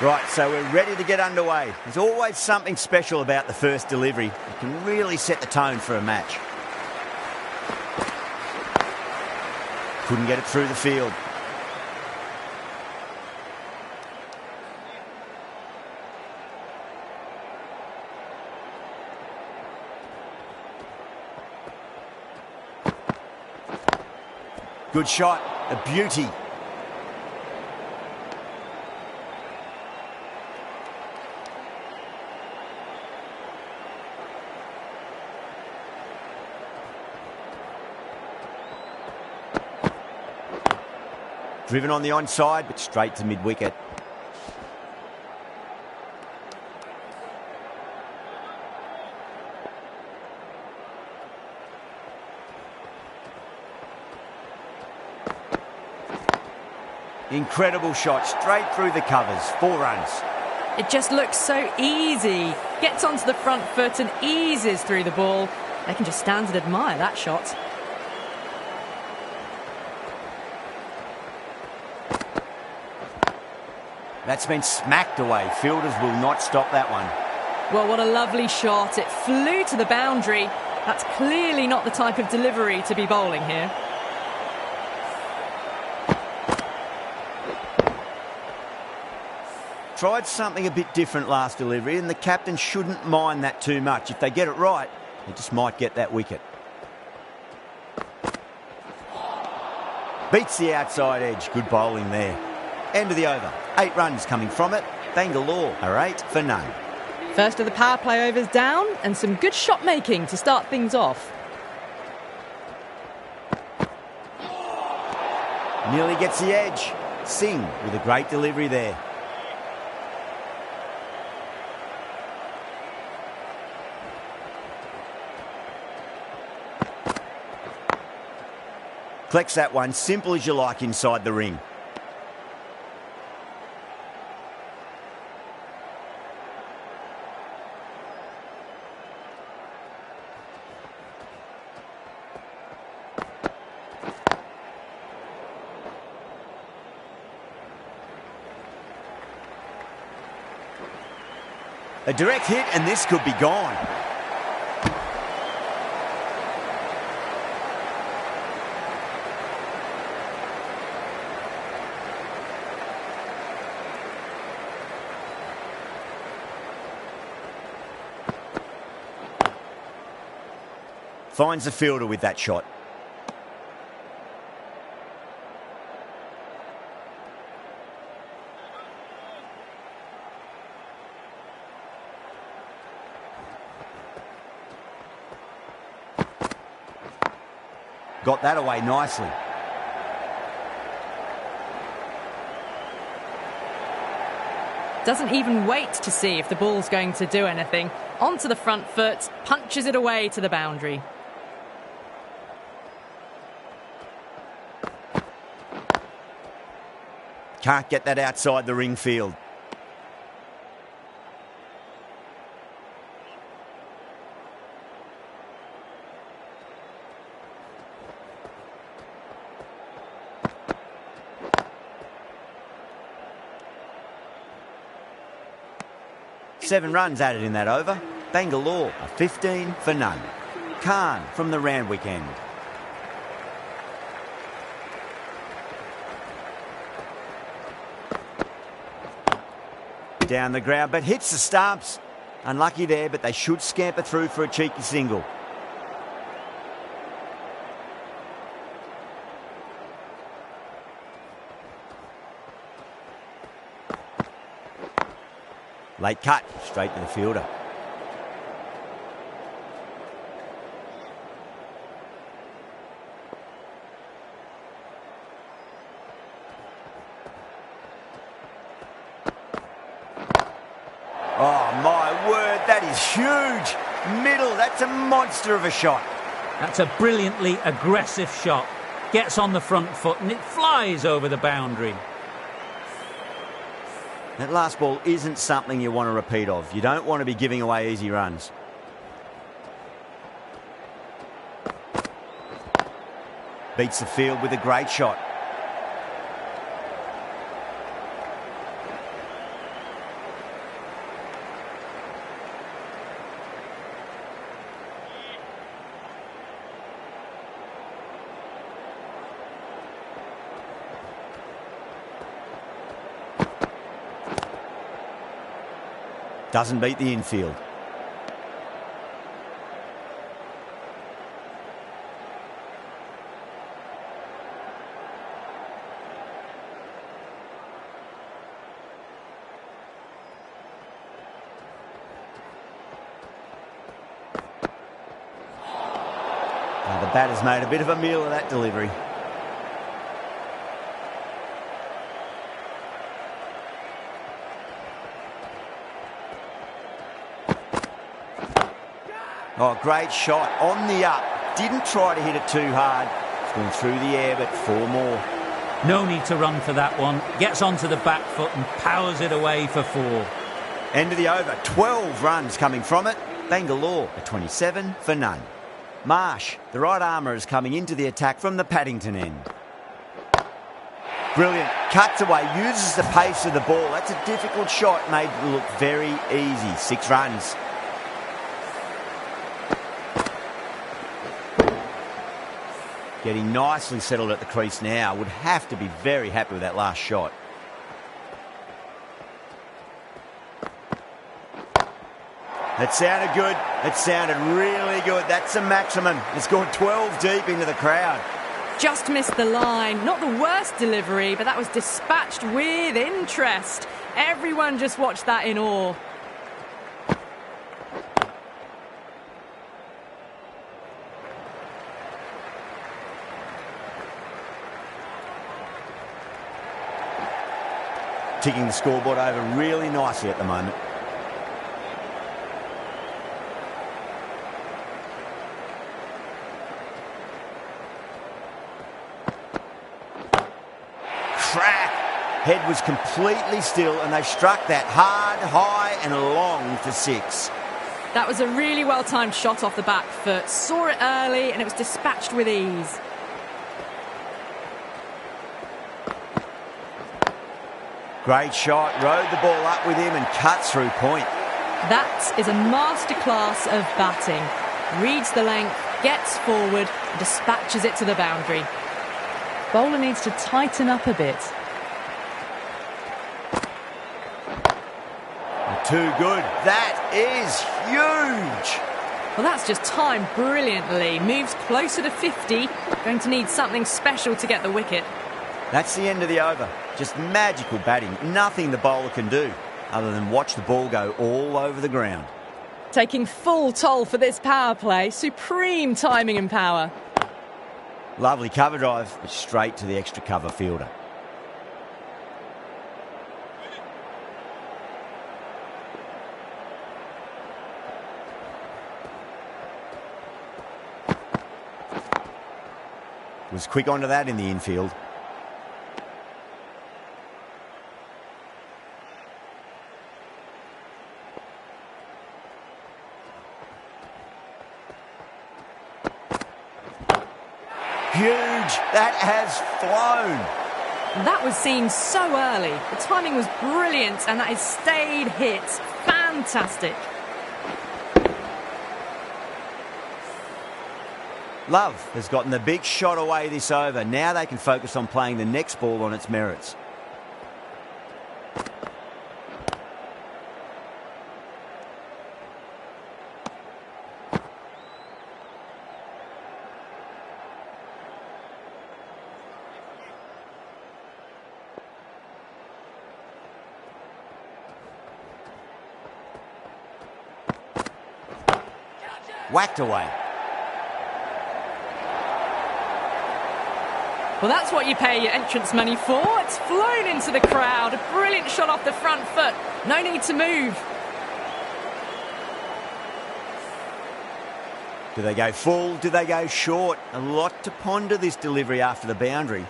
Right, so we're ready to get underway. There's always something special about the first delivery. It can really set the tone for a match. Couldn't get it through the field. Good shot, a beauty. Driven on the onside, but straight to mid-wicket. Incredible shot, straight through the covers, 4 runs. It just looks so easy. Gets onto the front foot and eases through the ball. They can just stand and admire that shot. That's been smacked away. Fielders will not stop that one. Well, what a lovely shot. It flew to the boundary. That's clearly not the type of delivery to be bowling here. Tried something a bit different last delivery, and the captain shouldn't mind that too much. If they get it right, they just might get that wicket. Beats the outside edge. Good bowling there. End of the over. 8 runs coming from it. Bangalore are 8 for none. First of the power play overs down, and some good shot making to start things off. Nearly gets the edge. Singh with a great delivery there. Collects that one, simple as you like inside the ring. A direct hit and this could be gone. Finds the fielder with that shot. Got that away nicely. Doesn't even wait to see if the ball's going to do anything. Onto the front foot, punches it away to the boundary. Can't get that outside the ring field. Seven runs added in that over. Bangalore are 15 for none. Khan from the Randwick end. Down the ground, but hits the stumps. Unlucky there, but they should scamper through for a cheeky single. Late cut, straight to the fielder. Oh, my word, that is huge. Middle, that's a monster of a shot. That's a brilliantly aggressive shot. Gets on the front foot and it flies over the boundary. That last ball isn't something you want to repeat of. You don't want to be giving away easy runs. Beats the field with a great shot. Doesn't beat the infield. Now the batter's made a bit of a meal of that delivery. Oh, great shot on the up. Didn't try to hit it too hard. It's gone through the air, but 4 more. No need to run for that one. Gets onto the back foot and powers it away for 4. End of the over. 12 runs coming from it. Bangalore are 27 for none. Marsh, the right armour, is coming into the attack from the Paddington end. Brilliant. Cuts away, uses the pace of the ball. That's a difficult shot, made it look very easy. 6 runs. Getting nicely settled at the crease now. Would have to be very happy with that last shot. That sounded good. It sounded really good. That's a maximum. It's gone 12 deep into the crowd. Just missed the line. Not the worst delivery, but that was dispatched with interest. Everyone just watched that in awe. Ticking the scoreboard over really nicely at the moment. Crack! Head was completely still and they struck that hard, high and long for 6. That was a really well-timed shot off the back foot. Saw it early and it was dispatched with ease. Great shot, rode the ball up with him and cut through point. That is a masterclass of batting. Reads the length, gets forward, and dispatches it to the boundary. Bowler needs to tighten up a bit. Too good. That is huge. Well, that's just timed brilliantly. Moves closer to 50. Going to need something special to get the wicket. That's the end of the over. Just magical batting. Nothing the bowler can do other than watch the ball go all over the ground. Taking full toll for this power play. Supreme timing and power. Lovely cover drive, but straight to the extra cover fielder. Was quick onto that in the infield. Huge! That has flown! That was seen so early. The timing was brilliant and that is stayed hit. Fantastic. Love has gotten the big shot away this over. Now they can focus on playing the next ball on its merits. Whacked away. Well, that's what you pay your entrance money for. It's flown into the crowd. A brilliant shot off the front foot. No need to move. Do they go full? Do they go short? A lot to ponder this delivery after the boundary.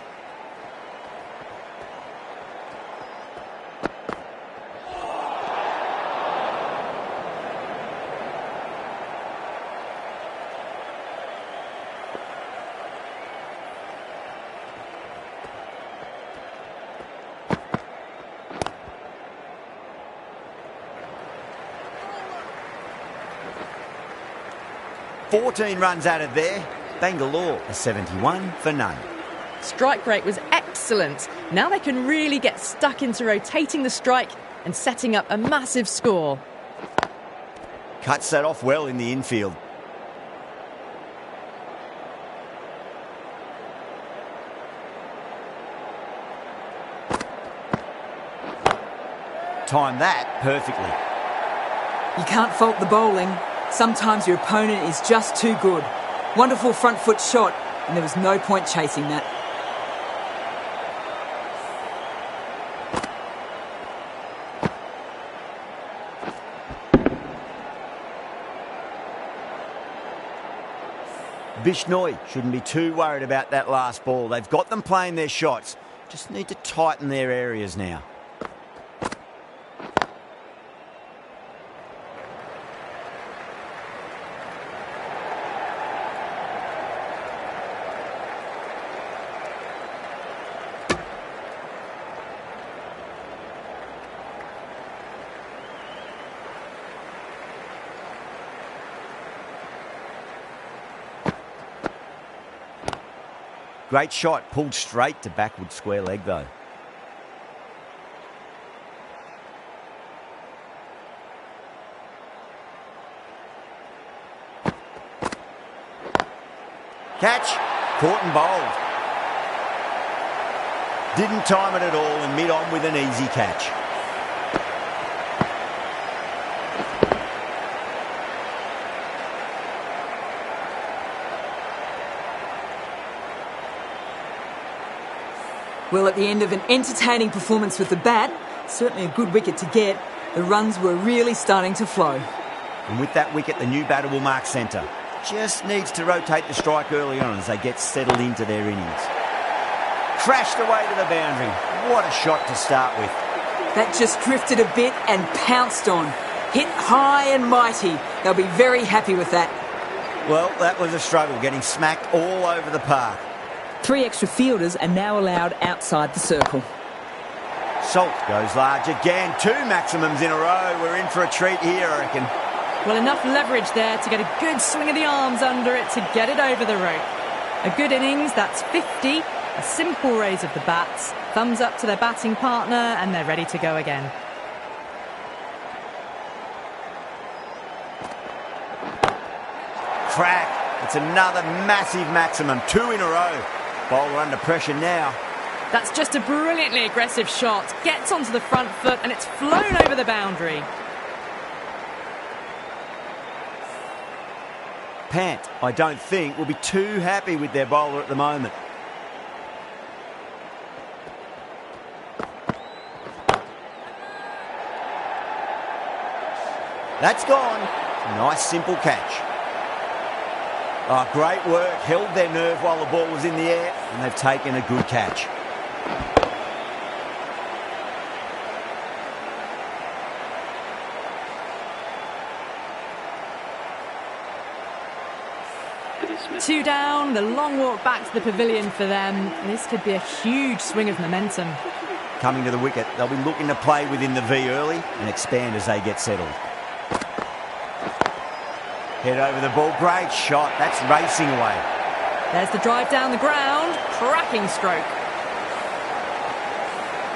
$14 runs added there. Bangalore are 71 for none. Strike rate was excellent. Now they can really get stuck into rotating the strike and setting up a massive score. Cuts that off well in the infield. Timed that perfectly. You can't fault the bowling. Sometimes your opponent is just too good. Wonderful front foot shot, and there was no point chasing that. Bishnoi shouldn't be too worried about that last ball. They've got them playing their shots. Just need to tighten their areas now. Great shot, pulled straight to backward square leg though. Catch, caught and bowled. Didn't time it at all and mid-on with an easy catch. Well, at the end of an entertaining performance with the bat, certainly a good wicket to get, the runs were really starting to flow. And with that wicket, the new batter will mark centre. Just needs to rotate the strike early on as they get settled into their innings. Crashed away to the boundary. What a shot to start with. That just drifted a bit and pounced on. Hit high and mighty. They'll be very happy with that. Well, that was a struggle, getting smacked all over the park. 3 extra fielders are now allowed outside the circle. Salt goes large again. 2 maximums in a row. We're in for a treat here, I reckon. Well, enough leverage there to get a good swing of the arms under it to get it over the rope. A good innings, that's 50. A simple raise of the bats. Thumbs up to their batting partner and they're ready to go again. Crack. It's another massive maximum. 2 in a row. Bowler under pressure now. That's just a brilliantly aggressive shot. Gets onto the front foot and it's flown over the boundary. Pant, I don't think, will be too happy with their bowler at the moment. That's gone. Nice simple catch. Oh, great work. Held their nerve while the ball was in the air and they've taken a good catch. Two down, the long walk back to the pavilion for them. This could be a huge swing of momentum. Coming to the wicket, they'll be looking to play within the V early and expand as they get settled. Head over the ball, great shot, that's racing away. There's the drive down the ground, cracking stroke.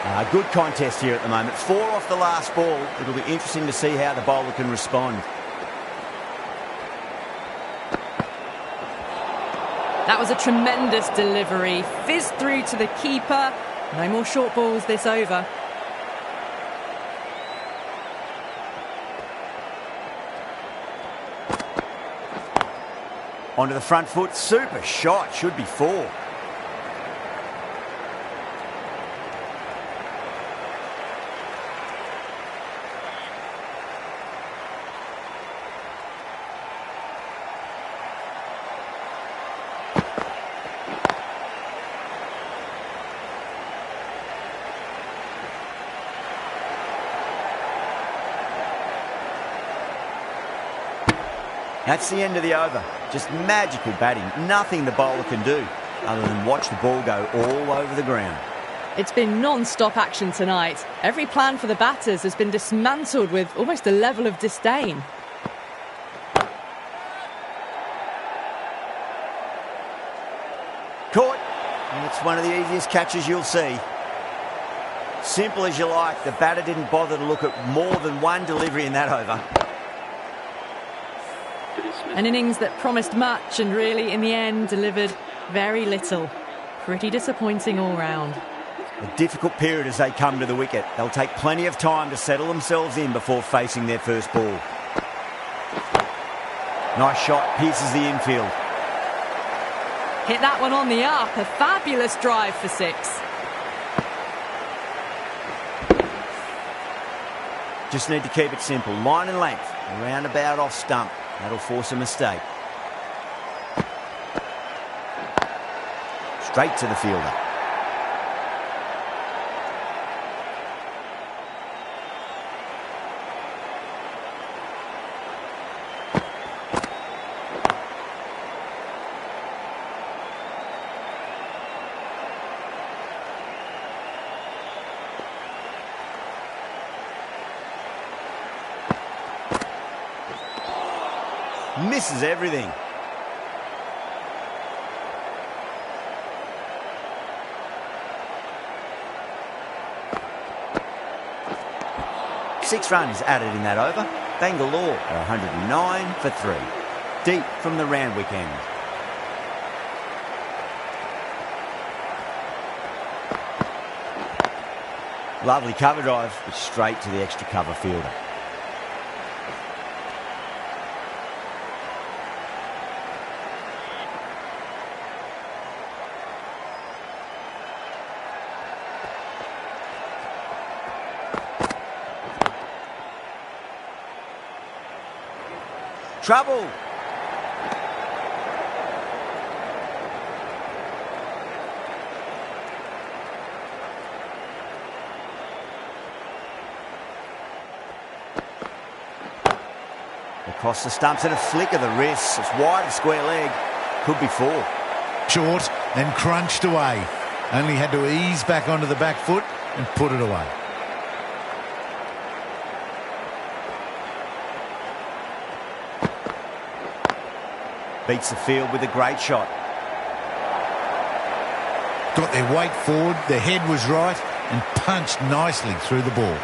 A good contest here at the moment. 4 off the last ball. It'll be interesting to see how the bowler can respond. That was a tremendous delivery. Fizzed through to the keeper. No more short balls this over. Onto the front foot, super shot, should be 4. That's the end of the over. Just magical batting. Nothing the bowler can do other than watch the ball go all over the ground. It's been non-stop action tonight. Every plan for the batters has been dismantled with almost a level of disdain. Caught. And it's one of the easiest catches you'll see. Simple as you like. The batter didn't bother to look at more than one delivery in that over. An innings that promised much and really, in the end, delivered very little. Pretty disappointing all round. A difficult period as they come to the wicket. They'll take plenty of time to settle themselves in before facing their first ball. Nice shot, pierces the infield. Hit that one on the up. A fabulous drive for 6. Just need to keep it simple. Line and length. Roundabout off stump. That'll force a mistake. Straight to the fielder. Misses everything. Six runs added in that over. Bangalore are 109 for 3. Deep from the Randwick end. Lovely cover drive, but straight to the extra cover fielder. Trouble. Across the stumps and a flick of the wrist. It's wide of square leg. Could be 4. Short and crunched away. Only had to ease back onto the back foot and put it away. Beats the field with a great shot. Got their weight forward, their head was right, and punched nicely through the ball.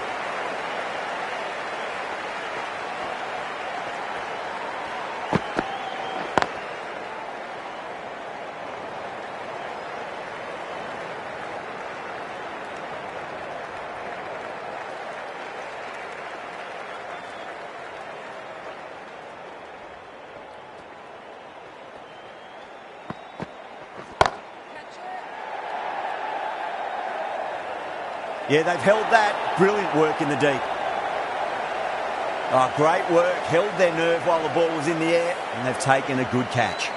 Yeah, they've held that. Brilliant work in the deep. Oh, great work. Held their nerve while the ball was in the air, and they've taken a good catch.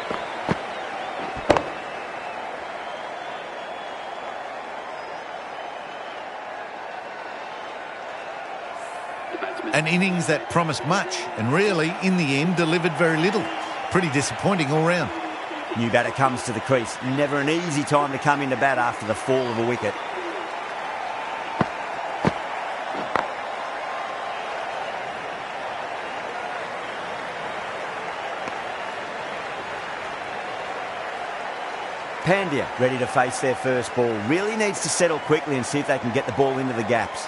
An innings that promised much and really, in the end, delivered very little. Pretty disappointing all round. New batter comes to the crease. Never an easy time to come into bat after the fall of a wicket. Pandya ready to face their first ball. Really needs to settle quickly and see if they can get the ball into the gaps.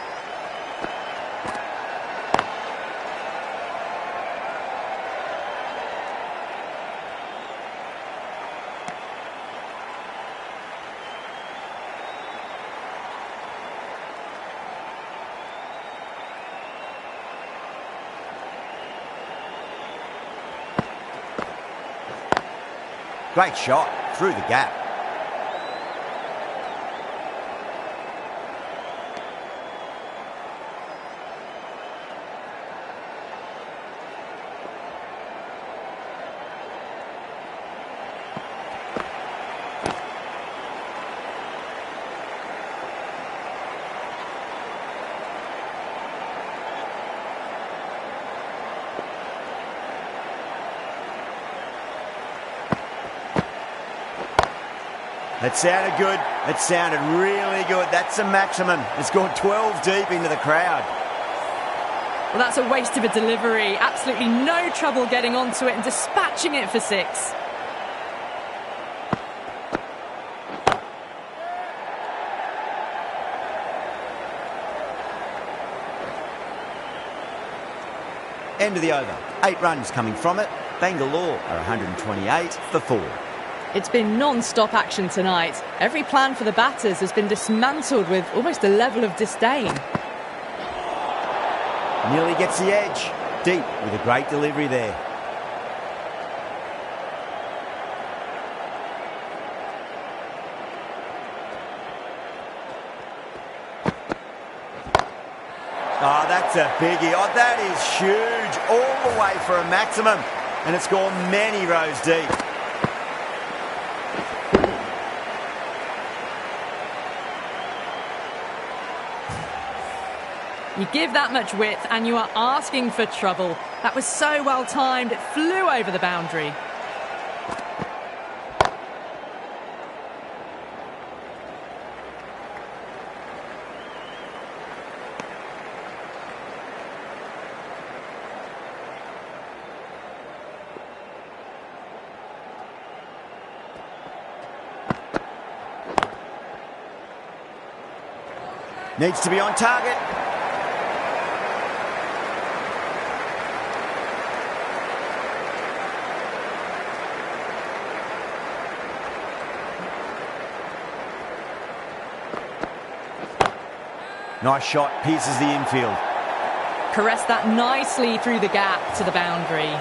Great shot through the gap. It sounded good. It sounded really good. That's the maximum. It's gone 12 deep into the crowd. Well, that's a waste of a delivery. Absolutely no trouble getting onto it and dispatching it for 6. End of the over. 8 runs coming from it. Bangalore are 128 for 4. It's been non-stop action tonight. Every plan for the batters has been dismantled with almost a level of disdain. Nearly gets the edge. Deep with a great delivery there. Oh, that's a biggie. Oh, that is huge. All the way for a maximum. And it's gone many rows deep. You give that much width and you are asking for trouble. That was so well timed, it flew over the boundary. Needs to be on target. Nice shot, pierces the infield. Caressed that nicely through the gap to the boundary.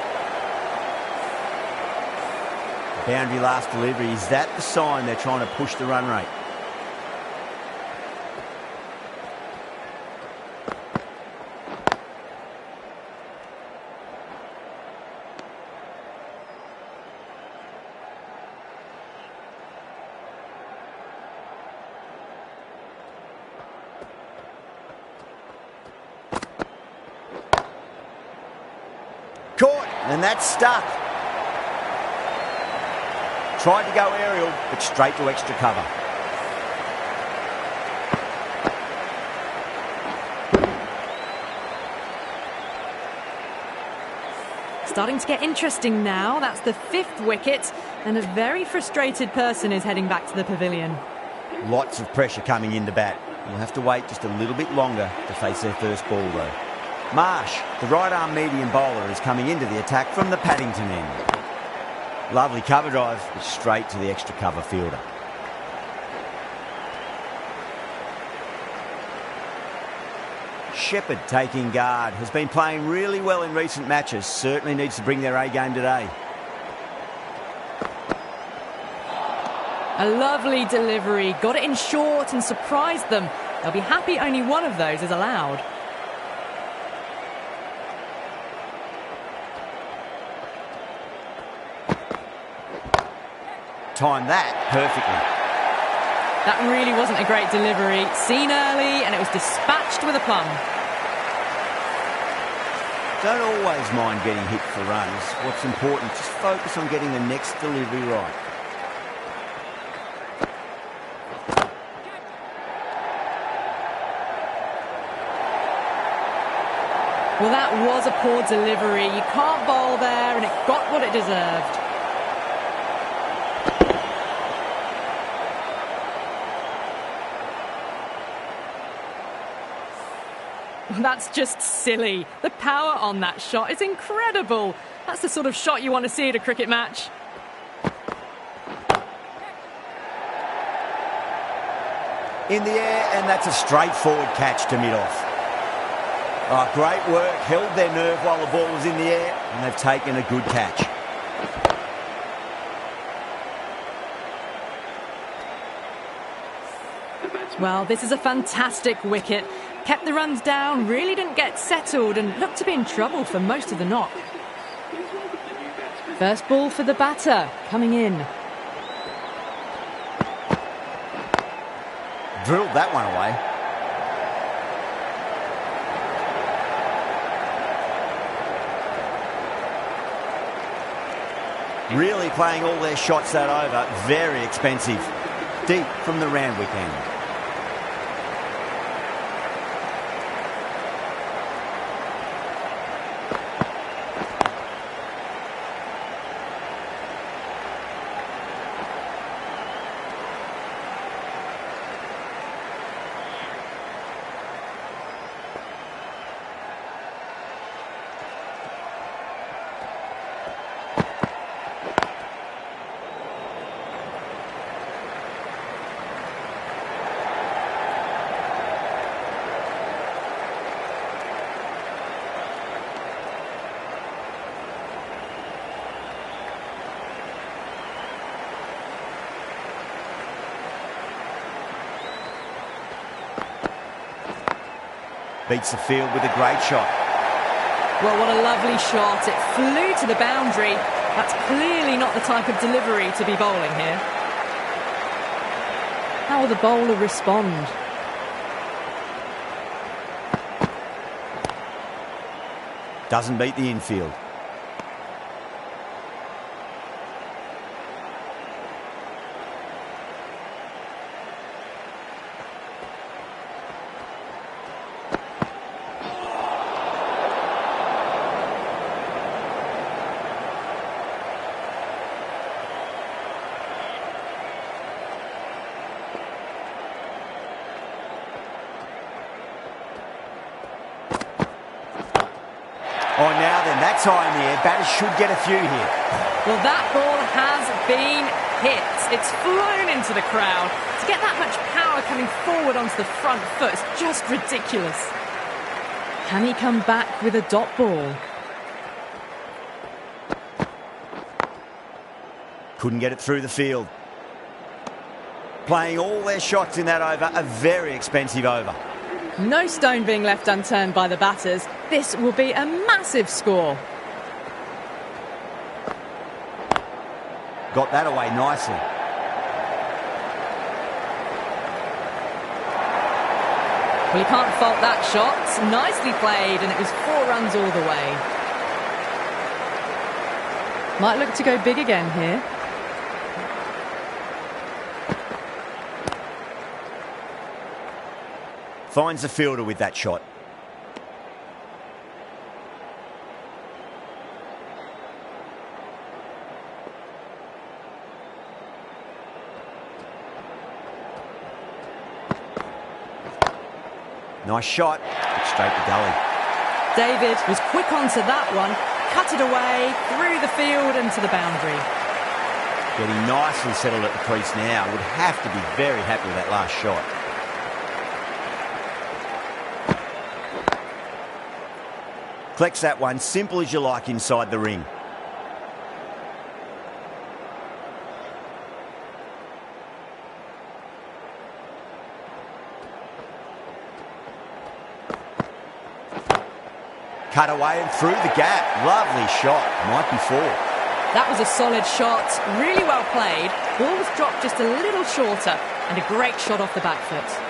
Boundary last delivery. Is that the sign they're trying to push the run rate? Caught, and that's stuck. Tried to go aerial, but straight to extra cover. Starting to get interesting now. That's the 5th wicket, and a very frustrated person is heading back to the pavilion. Lots of pressure coming in to bat. We'll have to wait just a little bit longer to face their first ball, though. Marsh, the right-arm medium bowler, is coming into the attack from the Paddington end. Lovely cover drive, but straight to the extra cover fielder. Shepherd taking guard, has been playing really well in recent matches. Certainly needs to bring their A game today. A lovely delivery, got it in short and surprised them. They'll be happy only one of those is allowed. Timed that perfectly. That really wasn't a great delivery. Seen early and it was dispatched with aplomb. Don't always mind getting hit for runs. What's important, just focus on getting the next delivery right. Well, that was a poor delivery. You can't bowl there and it got what it deserved. That's just silly. The power on that shot is incredible. That's the sort of shot you want to see at a cricket match. In the air, and that's a straightforward catch to mid-off. Oh, great work. Held their nerve while the ball was in the air, and they've taken a good catch. Well, this is a fantastic wicket. Kept the runs down, really didn't get settled and looked to be in trouble for most of the knock. First ball for the batter, coming in. Drilled that one away. Really playing all their shots that over. Very expensive. Deep from the Randwick end. Beats the field with a great shot. Well, what a lovely shot. It flew to the boundary. That's clearly not the type of delivery to be bowling here. How will the bowler respond? Doesn't beat the infield. Oh, now then, that's high in the air. Batters should get a few here. Well, that ball has been hit. It's flown into the crowd. To get that much power coming forward onto the front foot is just ridiculous. Can he come back with a dot ball? Couldn't get it through the field. Playing all their shots in that over, a very expensive over. No stone being left unturned by the batters. This will be a massive score. Got that away nicely. Well, you can't fault that shot. Nicely played, and it was 4 runs all the way. Might look to go big again here. Finds the fielder with that shot. Nice shot. Straight to gully. David was quick onto that one, cut it away, through the field and to the boundary. Getting nicely settled at the crease now. Would have to be very happy with that last shot. Collects that one, simple as you like, inside the ring. Cut away and through the gap. Lovely shot. Might be 4. That was a solid shot, really well played. Ball was dropped just a little shorter, and a great shot off the back foot.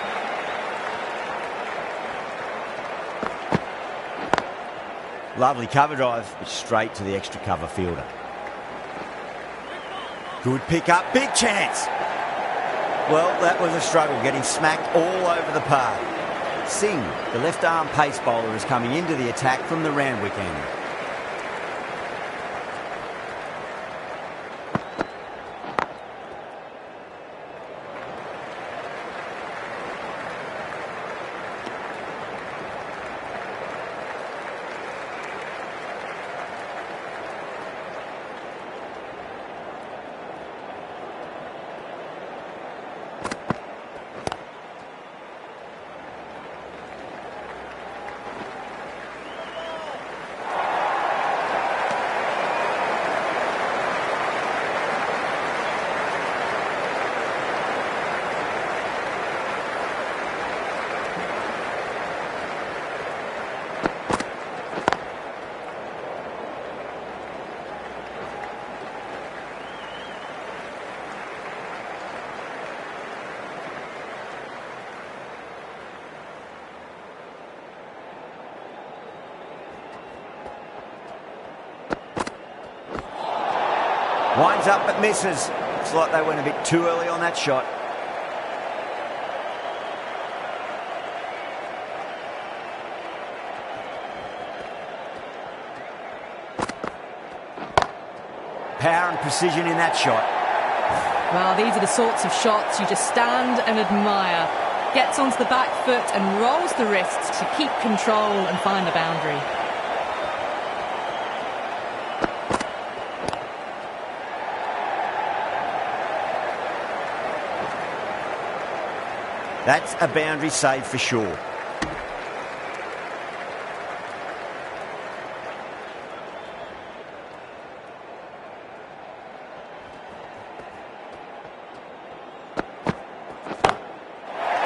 Lovely cover drive, but straight to the extra cover fielder. Good pick up, big chance. Well, that was a struggle, getting smacked all over the park. Singh, the left arm pace bowler, is coming into the attack from the Randwick end. Winds up but misses. Looks like they went a bit too early on that shot. Power and precision in that shot. Well, these are the sorts of shots you just stand and admire. Gets onto the back foot and rolls the wrists to keep control and find the boundary. That's a boundary save for sure.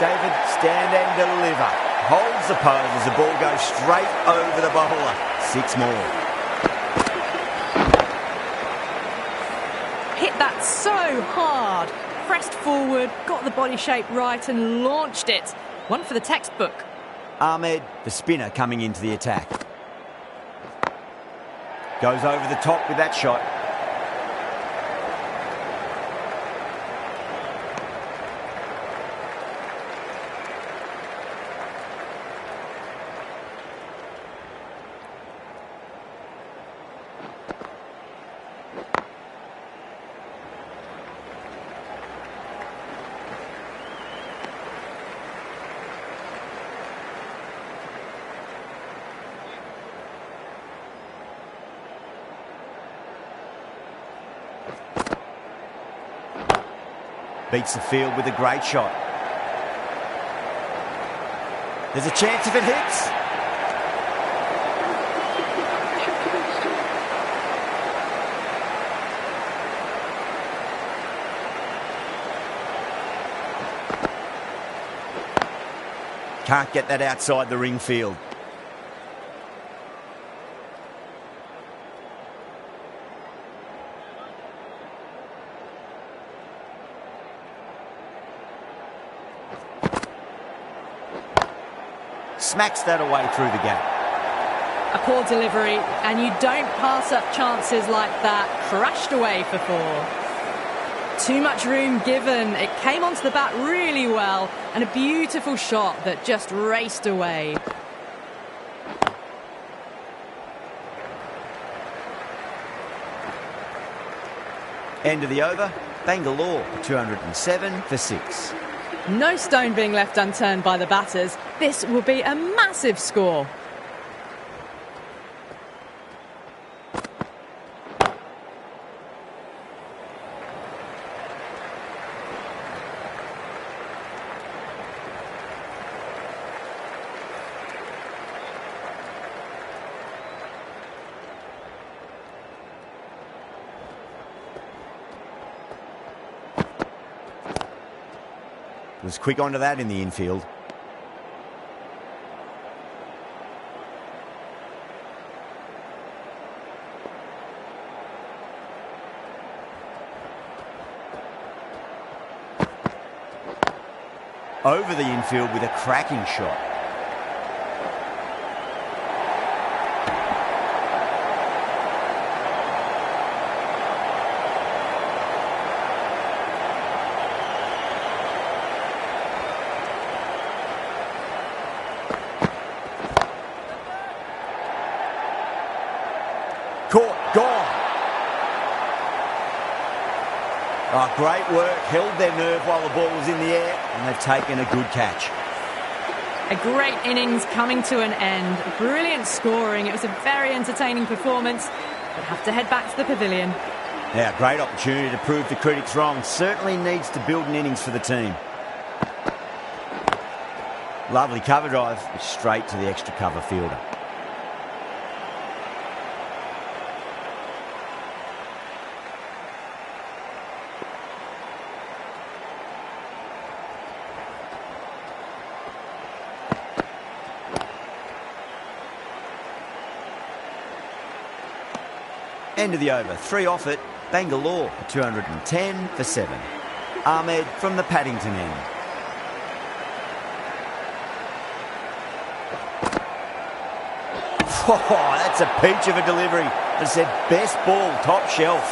David, stand and deliver. holds the pose as the ball goes straight over the bowler. 6 more. Hit that so hard. Pressed forward, got the body shape right and launched it. One for the textbook. Ahmed, the spinner, coming into the attack. Goes over the top with that shot. Beats the field with a great shot. There's a chance if it hits. Can't get that outside the ring field. Smacks that away through the gap. A poor delivery, and you don't pass up chances like that. Crashed away for 4. Too much room given. It came onto the bat really well, and a beautiful shot that just raced away. End of the over. Bangalore 207 for 6. No stone being left unturned by the batters. This will be a massive score. Was quick onto that in the infield. Over the infield with a cracking shot. Caught, gone. Oh, great work. Held their nerve while the ball was in the air, and they've taken a good catch. A great innings coming to an end. Brilliant scoring. It was a very entertaining performance. But have to head back to the pavilion. Yeah, great opportunity to prove the critics wrong. Certainly needs to build an innings for the team. Lovely cover drive, straight to the extra cover fielder. End of the over. 3 off it. Bangalore 210 for 7. Ahmed from the Paddington end. Oh, that's a peach of a delivery. As I said, best ball, top shelf.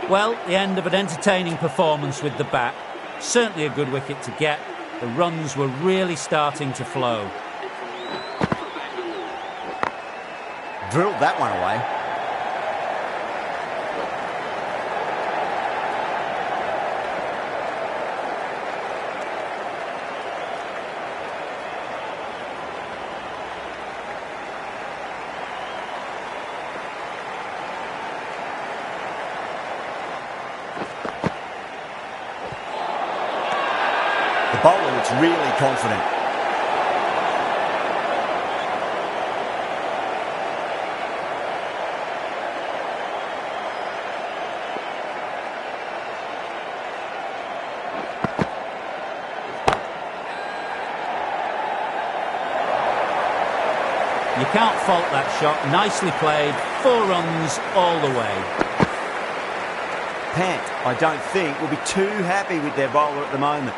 Well, the end of an entertaining performance with the bat. Certainly a good wicket to get. The runs were really starting to flow. Drilled that one away. The bowler looks really confident. You can't fault that shot. Nicely played. 4 runs all the way. Pant, I don't think, will be too happy with their bowler at the moment.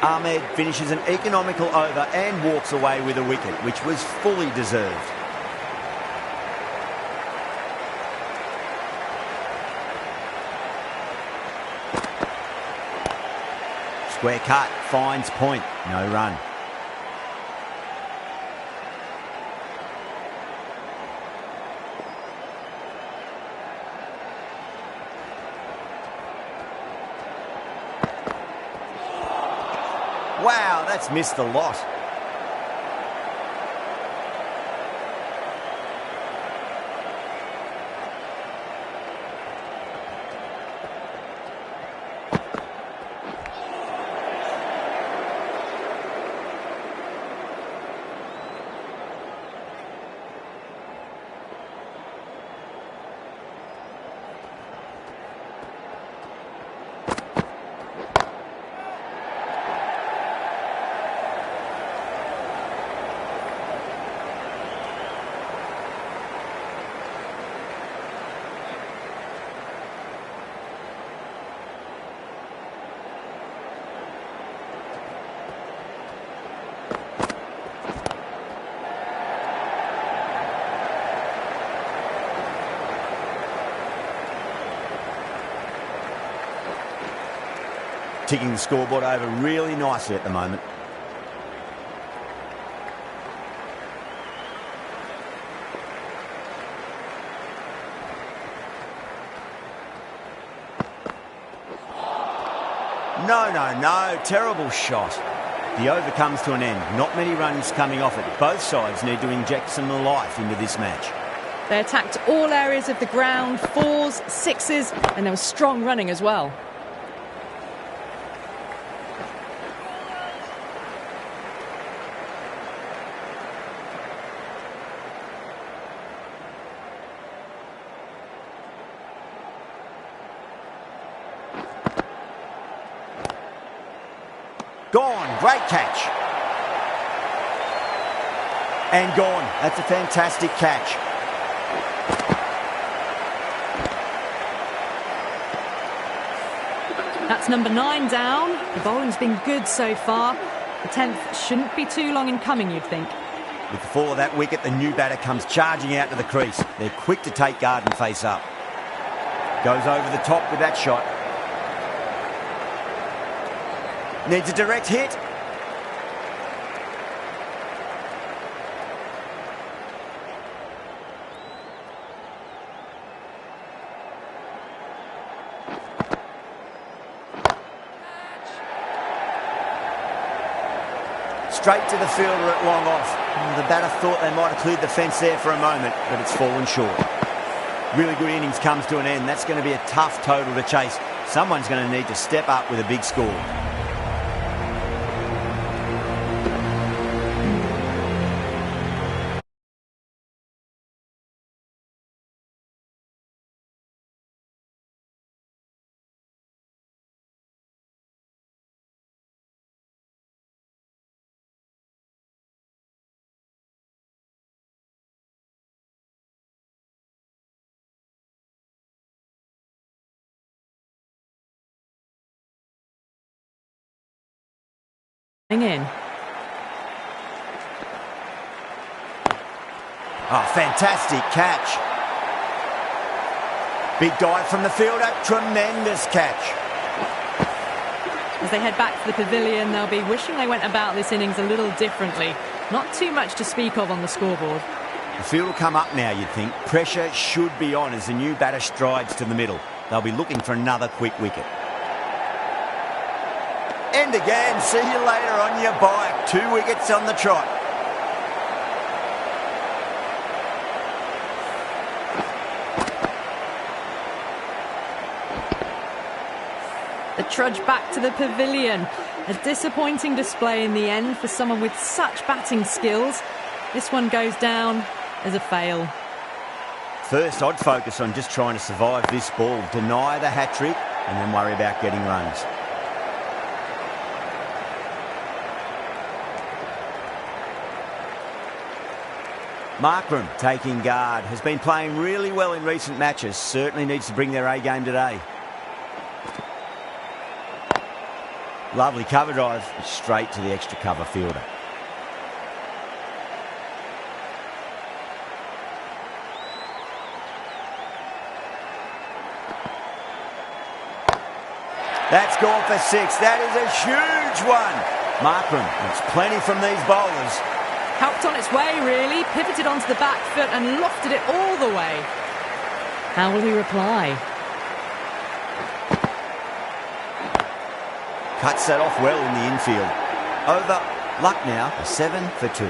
Ahmed finishes an economical over and walks away with a wicket, which was fully deserved. Square cut, finds point, no run. Wow, that's missed a lot. Ticking the scoreboard over really nicely at the moment. No, terrible shot. The over comes to an end. Not many runs coming off it. Both sides need to inject some life into this match. They attacked all areas of the ground, 4s, 6s, and there was strong running as well. Gone, great catch. And gone, that's a fantastic catch. That's number 9 down. The bowling's been good so far. The 10th shouldn't be too long in coming, you'd think. With the fall of that wicket, the new batter comes charging out to the crease. They're quick to take guard and face up. Goes over the top with that shot. Needs a direct hit. Straight to the fielder at long off. The batter thought they might have cleared the fence there for a moment, but it's fallen short. Really good innings comes to an end. That's going to be a tough total to chase. Someone's going to need to step up with a big score. In. Oh, fantastic catch. Big dive from the fielder, tremendous catch. As they head back to the pavilion, they'll be wishing they went about this innings a little differently. Not too much to speak of on the scoreboard. The field will come up now, you'd think. Pressure should be on as the new batter strides to the middle. They'll be looking for another quick wicket. And again, see you later on your bike. 2 wickets on the trot. The trudge back to the pavilion. A disappointing display in the end for someone with such batting skills. This one goes down as a fail. First, I'd focus on just trying to survive this ball, deny the hat-trick, and then worry about getting runs. Markram taking guard, has been playing really well in recent matches, certainly needs to bring their A-game today. Lovely cover drive, straight to the extra cover fielder. That's gone for 6. That is a huge one. Markram wants plenty from these bowlers. Helped on its way, really. Pivoted onto the back foot and lofted it all the way. How will he reply? Cuts that off well in the infield. Over. Lucknow, a 7 for 2.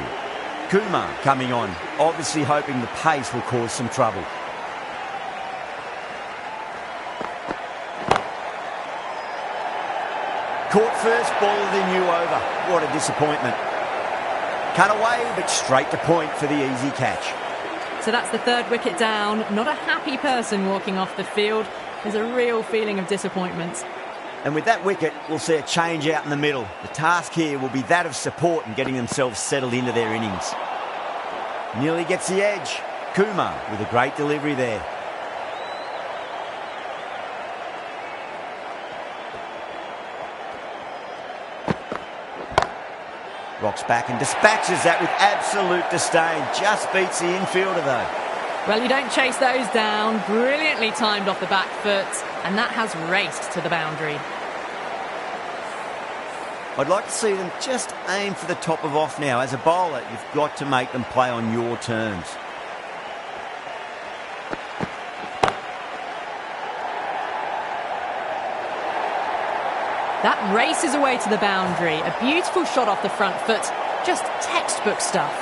Kumar coming on, obviously hoping the pace will cause some trouble. Caught first ball of the new over. What a disappointment. Cut away, but straight to point for the easy catch. So that's the third wicket down. Not a happy person walking off the field. There's a real feeling of disappointment. And with that wicket, we'll see a change out in the middle. The task here will be that of support and getting themselves settled into their innings. Nearly gets the edge. Kumar with a great delivery there. Rocks back and dispatches that with absolute disdain. Just beats the infielder though. Well, you don't chase those down. Brilliantly timed off the back foot, and that has raced to the boundary. I'd like to see them just aim for the top of off now. As a bowler, you've got to make them play on your terms. That races away to the boundary. A beautiful shot off the front foot. Just textbook stuff.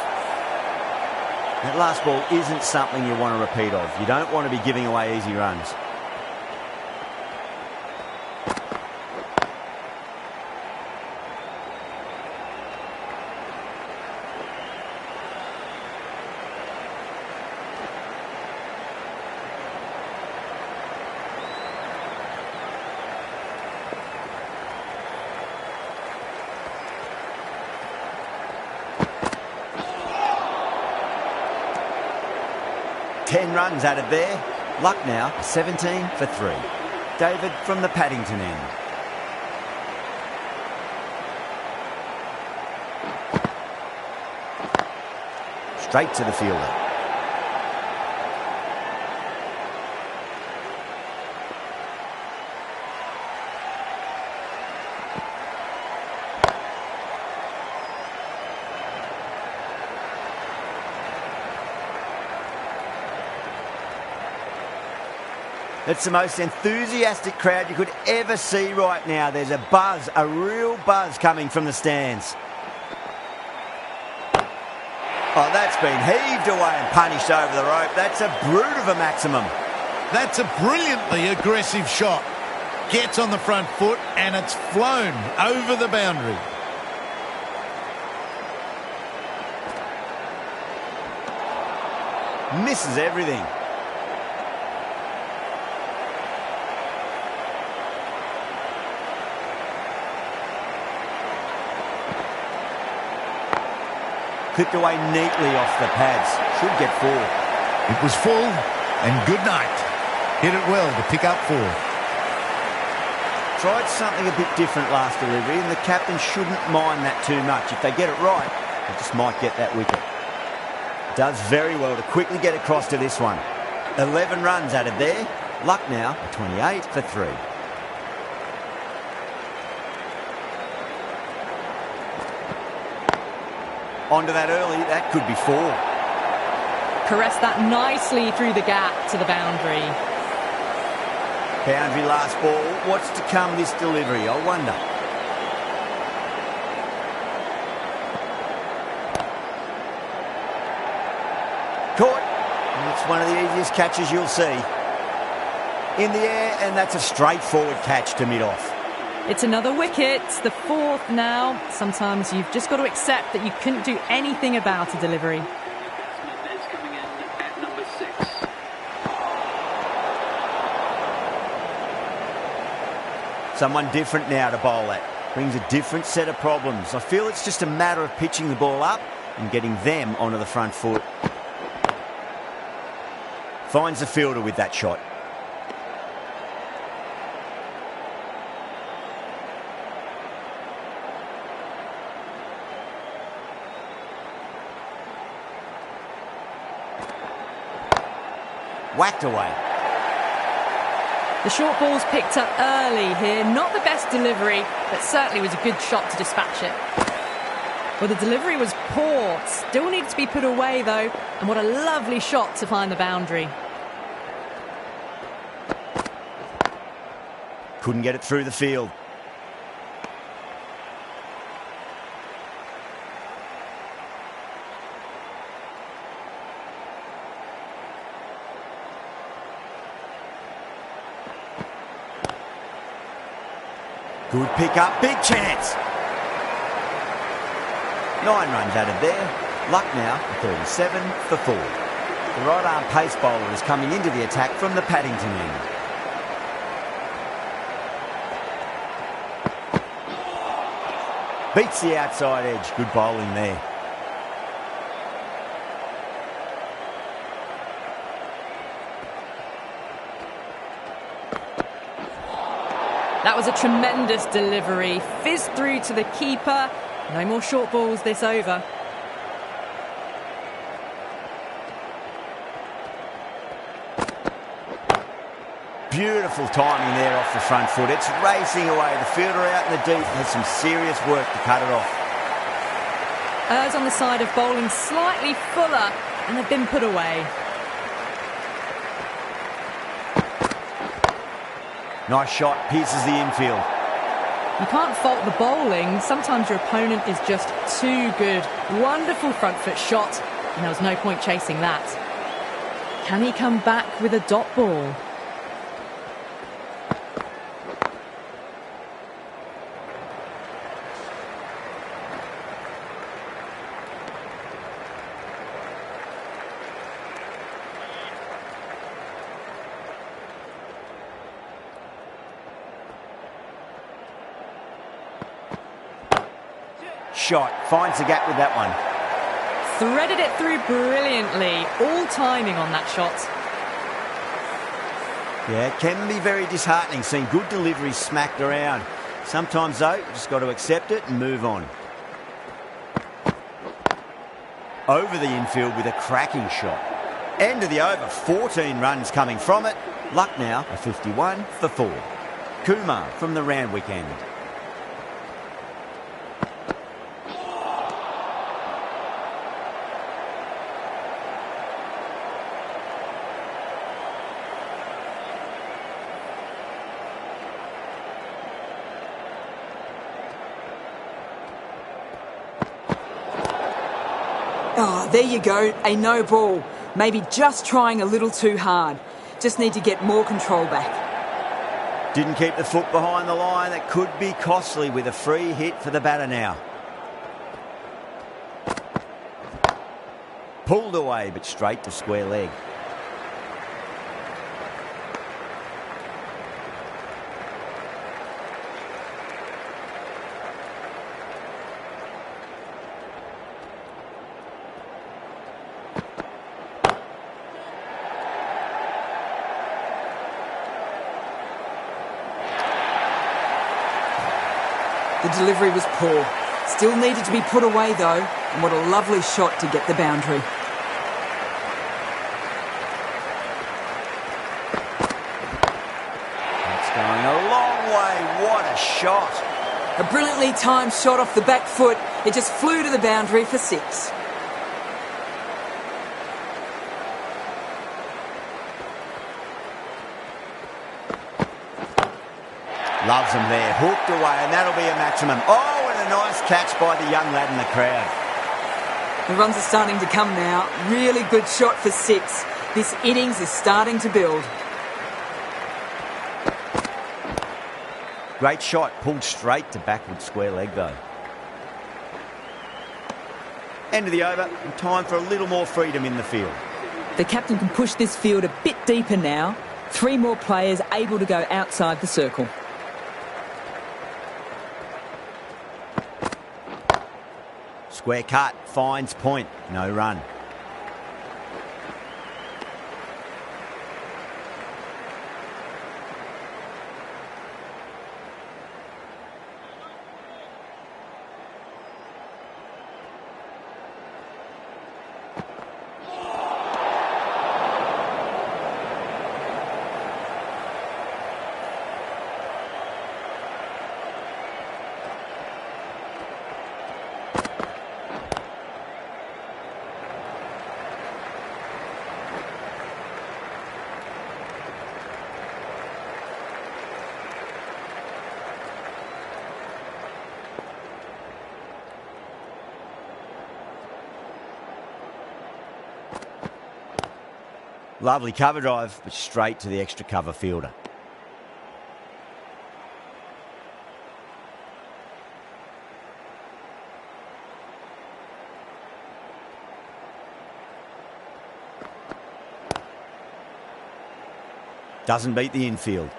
That last ball isn't something you want to repeat of. You don't want to be giving away easy runs. Ten runs added there. Lucknow, 17 for 3. David from the Paddington end. Straight to the fielder. It's the most enthusiastic crowd you could ever see right now. There's a buzz, a real buzz coming from the stands. Oh, that's been heaved away and punished over the rope. That's a brute of a maximum. That's a brilliantly aggressive shot. Gets on the front foot and it's flown over the boundary. Misses everything. Clipped away neatly off the pads. Should get 4. It was full and good night. Hit it well to pick up 4. Tried something a bit different last delivery, and the captain shouldn't mind that too much. If they get it right, they just might get that wicket. Does very well to quickly get across to this one. 11 runs added there. Lucknow, 28 for 3. Onto that early, that could be 4. Caressed that nicely through the gap to the boundary. Boundary last ball. What's to come this delivery, I wonder. Caught. And it's one of the easiest catches you'll see. In the air, and that's a straightforward catch to mid-off. It's another wicket, the fourth now. Sometimes you've just got to accept that you couldn't do anything about a delivery. Someone different now to bowl at. Brings a different set of problems. I feel it's just a matter of pitching the ball up and getting them onto the front foot. Finds the fielder with that shot. Whacked away. The short ball's picked up early here. Not the best delivery, but certainly was a good shot to dispatch it. Well, the delivery was poor. Still needs to be put away, though. And what a lovely shot to find the boundary. Couldn't get it through the field. Good pick up, big chance. 9 runs added there. Luck now, 37 for 4. The right-arm pace bowler is coming into the attack from the Paddington end. Beats the outside edge. Good bowling there. That was a tremendous delivery. Fizzed through to the keeper. No more short balls this over. Beautiful timing there off the front foot. It's racing away. The fielder out in the deep has some serious work to cut it off. Errs on the side of bowling slightly fuller, and they've been put away. Nice shot, pierces the infield. You can't fault the bowling. Sometimes your opponent is just too good. Wonderful front foot shot, and there was no point chasing that. Can he come back with a dot ball? Shot, finds the gap with that one. Threaded it through brilliantly. All timing on that shot. Yeah, it can be very disheartening seeing good deliveries smacked around. Sometimes, though, you just got to accept it and move on. Over the infield with a cracking shot. End of the over, 14 runs coming from it. Luck now, a 51 for 4. Kumar from the Randwick end. Oh, there you go, a no ball. Maybe just trying a little too hard. Just need to get more control back. Didn't keep the foot behind the line. That could be costly with a free hit for the batter now. Pulled away, but straight to square leg. The delivery was poor. Still needed to be put away though, and what a lovely shot to get the boundary. That's going a long way. What a shot. A brilliantly timed shot off the back foot. It just flew to the boundary for 6. Loves them there. Hooked away, and that'll be a maximum. Oh, and a nice catch by the young lad in the crowd. The runs are starting to come now. Really good shot for 6. This innings is starting to build. Great shot, pulled straight to backward square leg though. End of the over, and time for a little more freedom in the field. The captain can push this field a bit deeper now. 3 more players able to go outside the circle. Square cut, finds point, no run. Lovely cover drive, but straight to the extra cover fielder. Doesn't beat the infield.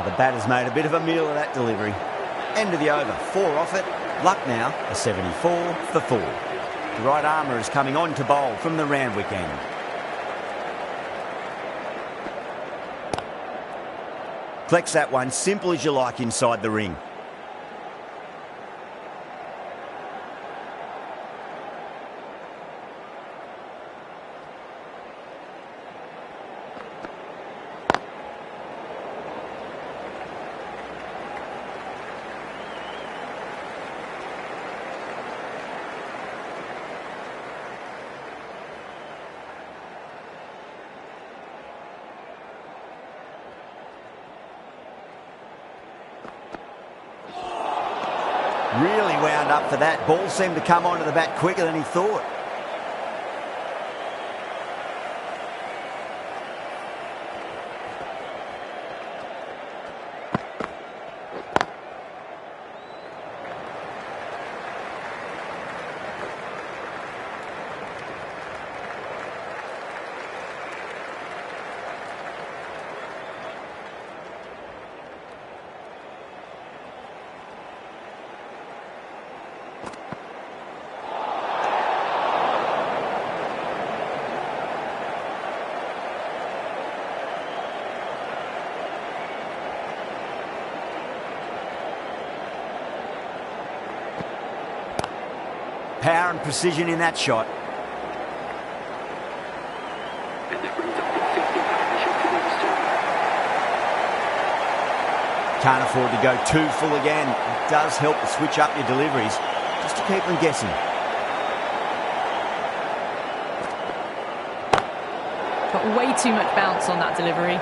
The batter's made a bit of a meal of that delivery. End of the over, 4 off it. Luck now, a 74 for 4. The right armour is coming on to bowl from the Randwick end. Collects that one, simple as you like inside the ring. Really wound up for that. Ball seemed to come onto the bat quicker than he thought. Power and precision in that shot. Can't afford to go too full again. It does help to switch up your deliveries, just to keep them guessing. Got way too much bounce on that delivery.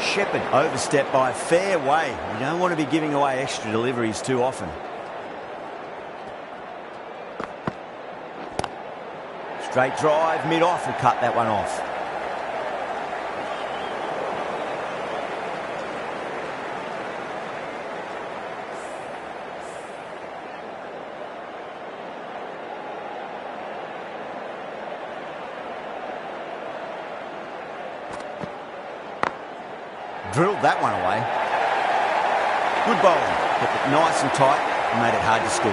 Shepherd overstepped by a fair way. You don't want to be giving away extra deliveries too often. Straight drive, mid-off will cut that one off. Drilled that one away. Good bowling, kept it nice and tight and made it hard to score.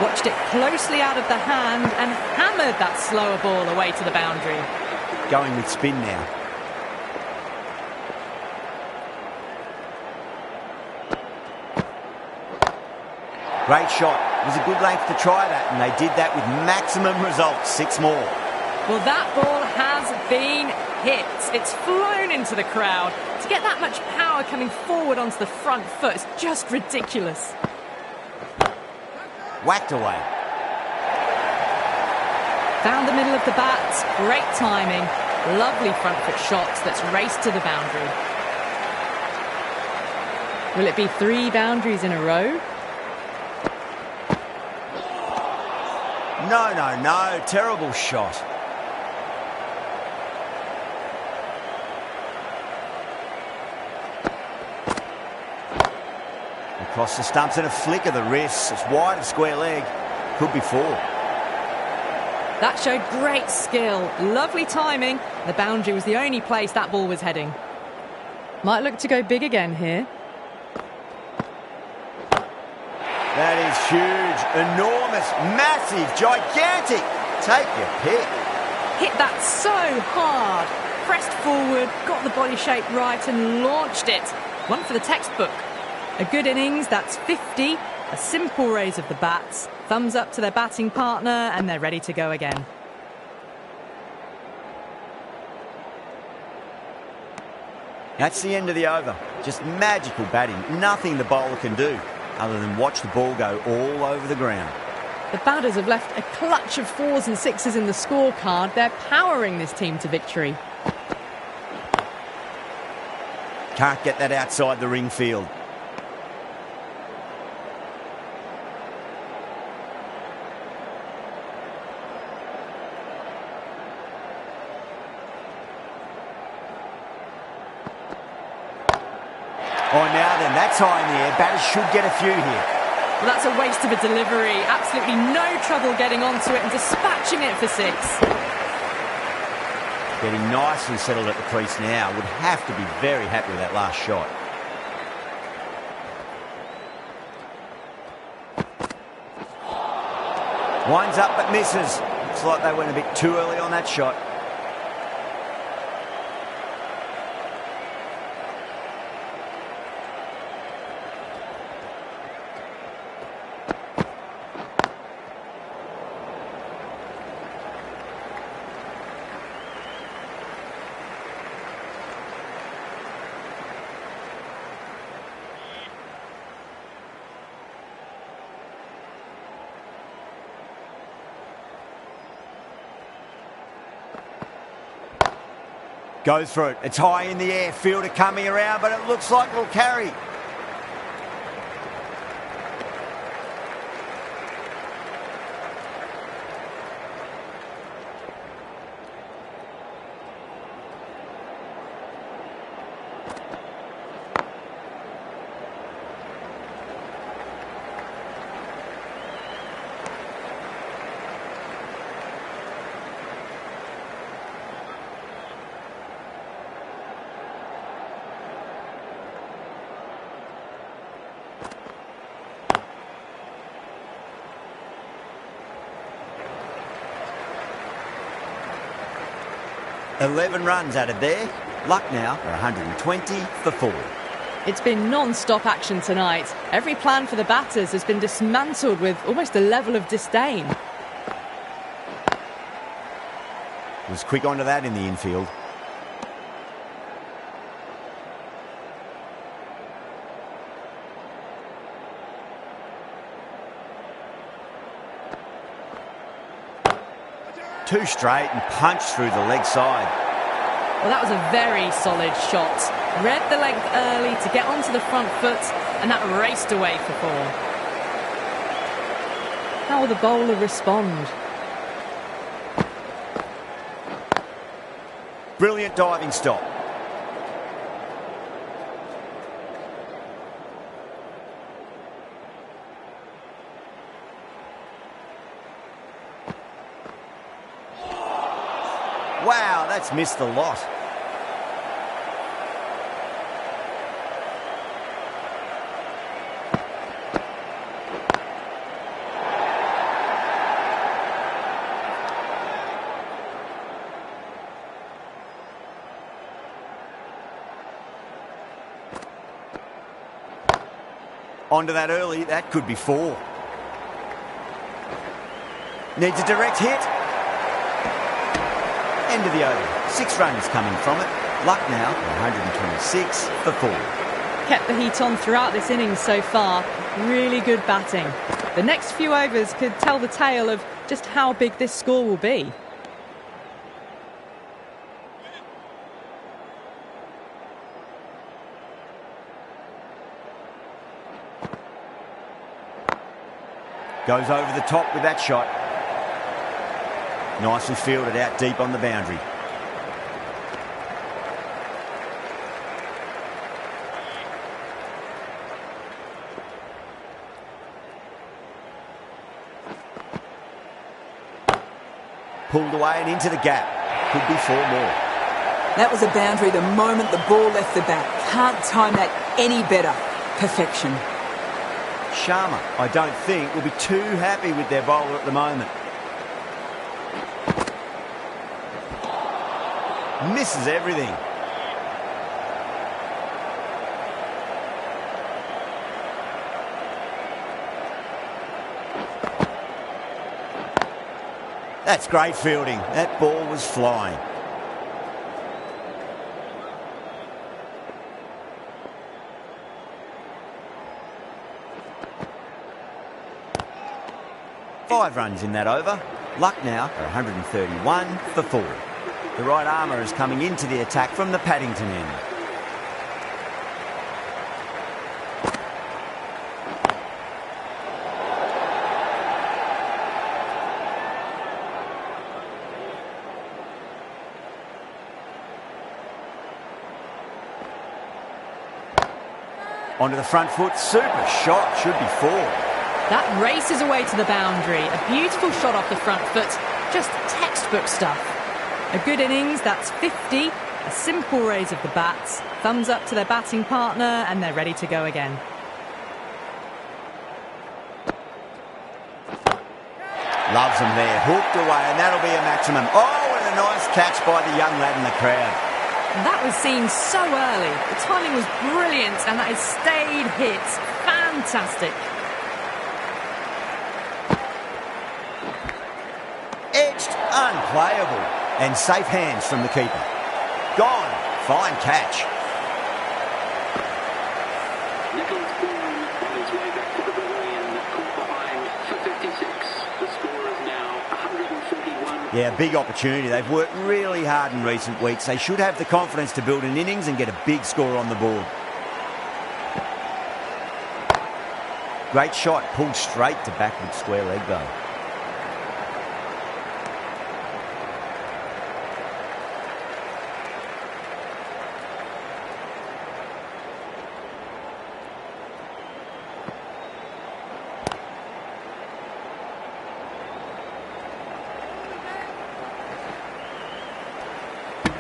Watched it closely out of the hand and hammered that slower ball away to the boundary. Going with spin now. Great shot. It was a good length to try that, and they did that with maximum results. 6 more. Well, that ball has been hit. It's flown into the crowd. To get that much power coming forward onto the front foot is just ridiculous. Whacked away. Found the middle of the bat. Great timing. Lovely front foot shots that's raced to the boundary. Will it be 3 boundaries in a row? No. Terrible shot. Across the stumps and a flick of the wrists. It's wide of square leg. Could be 4. That showed great skill. Lovely timing. The boundary was the only place that ball was heading. Might look to go big again here. That is huge, enormous, massive, gigantic. Take your pick. Hit that so hard. Pressed forward, got the body shape right and launched it. One for the textbook. A good innings, that's 50. A simple raise of the bats. Thumbs up to their batting partner and they're ready to go again. That's the end of the over. Just magical batting. Nothing the bowler can do other than watch the ball go all over the ground. The batters have left a clutch of 4s and 6s in the scorecard. They're powering this team to victory. Can't get that outside the ring field. Oh, now then, that's high in the air. Batters should get a few here. Well, that's a waste of a delivery. Absolutely no trouble getting onto it and dispatching it for 6. Getting nicely settled at the crease now. Would have to be very happy with that last shot. Winds up but misses. Looks like they went a bit too early on that shot. Goes through it. It's high in the air. Fielder coming around, but it looks like it'll carry. $11 runs added there. Luck now for 120 for 4. It's been non-stop action tonight. Every plan for the batters has been dismantled with almost a level of disdain. Was quick onto that in the infield. Two straight and punched through the leg side. Well, that was a very solid shot. Read the length early to get onto the front foot, and that raced away for 4. How will the bowler respond? Brilliant diving stop. Wow, that's missed the lot. Onto that early, that could be 4. Needs a direct hit. End of the over. 6 runs coming from it. Luck now, 126 for 4. Kept the heat on throughout this innings so far. Really good batting. The next few overs could tell the tale of just how big this score will be. Goes over the top with that shot. Nicely fielded out deep on the boundary. Pulled away and into the gap. Could be 4 more. That was a boundary the moment the ball left the bat. Can't time that any better. Perfection. Sharma, I don't think, will be too happy with their bowler at the moment. Misses everything. That's great fielding. That ball was flying. Five runs in that over. Luck now at 131 for 4. The right armour is coming into the attack from the Paddington end. Onto the front foot, super shot, should be 4. That races away to the boundary. A beautiful shot off the front foot. Just textbook stuff. A good innings, that's 50. A simple raise of the bats. Thumbs up to their batting partner and they're ready to go again. Loves them there, hooked away, and that'll be a maximum. Oh, and a nice catch by the young lad in the crowd. That was seen so early. The timing was brilliant and that has stayed hit. Fantastic. Edged, unplayable, and safe hands from the keeper. Gone, fine catch. Nicholas Bourne on his way back to the pavilion, caught behind for 56. The score is now 141. Yeah, big opportunity. They've worked really hard in recent weeks. They should have the confidence to build an innings and get a big score on the board. Great shot, pulled straight to backward square leg though.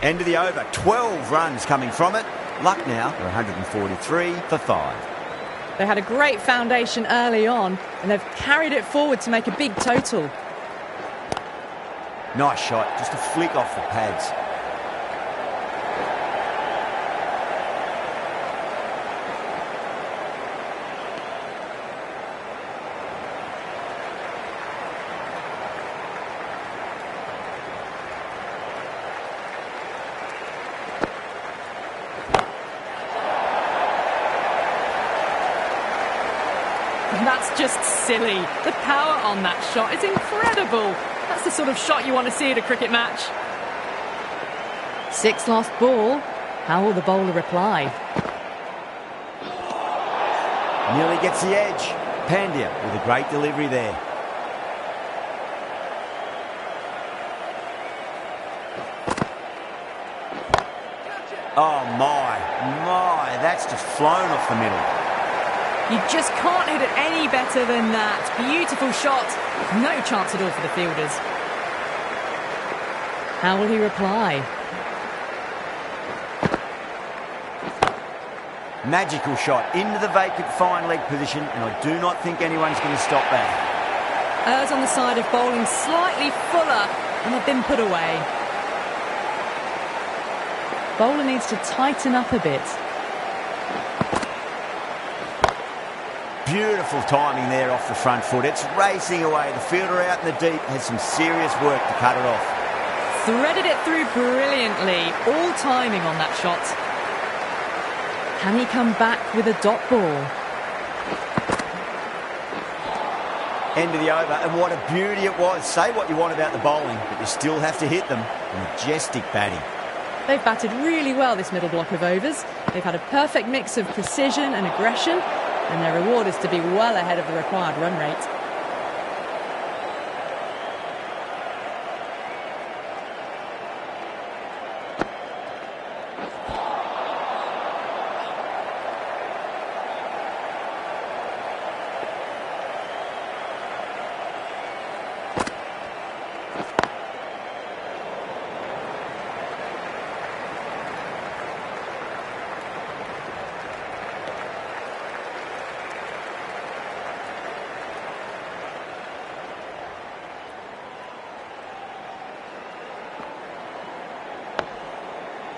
End of the over, 12 runs coming from it. Luck now, 143 for 5. They had a great foundation early on and they've carried it forward to make a big total. Nice shot, just a flick off the pads. That's just silly. The power on that shot is incredible. That's the sort of shot you want to see at a cricket match. 6 lost ball. How will the bowler reply? Nearly gets the edge. Pandya with a great delivery there. Oh my, that's just flown off the middle. You just can't hit it any better than that. Beautiful shot. No chance at all for the fielders. How will he reply? Magical shot into the vacant fine leg position, and I do not think anyone's going to stop that. Errs on the side of bowling slightly fuller, and they've been put away. Bowler needs to tighten up a bit. Beautiful timing there off the front foot. It's racing away. The fielder out in the deep has some serious work to cut it off. threaded it through brilliantly. All timing on that shot. Can he come back with a dot ball? End of the over, and what a beauty it was. Say what you want about the bowling, but you still have to hit them. Majestic batting. They've batted really well this middle block of overs. They've had a perfect mix of precision and aggression, and their reward is to be well ahead of the required run rate.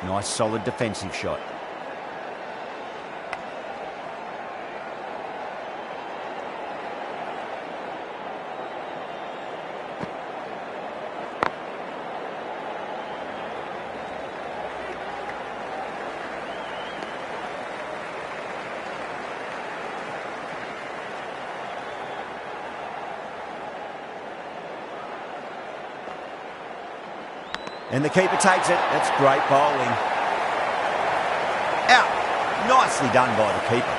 Nice solid defensive shot. And the keeper takes it. That's great bowling. Out. Nicely done by the keeper.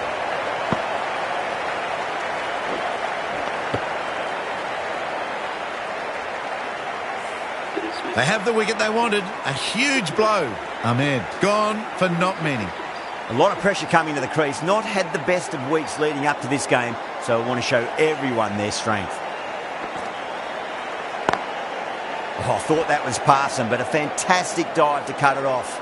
They have the wicket they wanted. A huge blow. Ahmed gone for not many. A lot of pressure coming to the crease. Not had the best of weeks leading up to this game, so I want to show everyone their strength. Oh, I thought that was passing, but a fantastic dive to cut it off.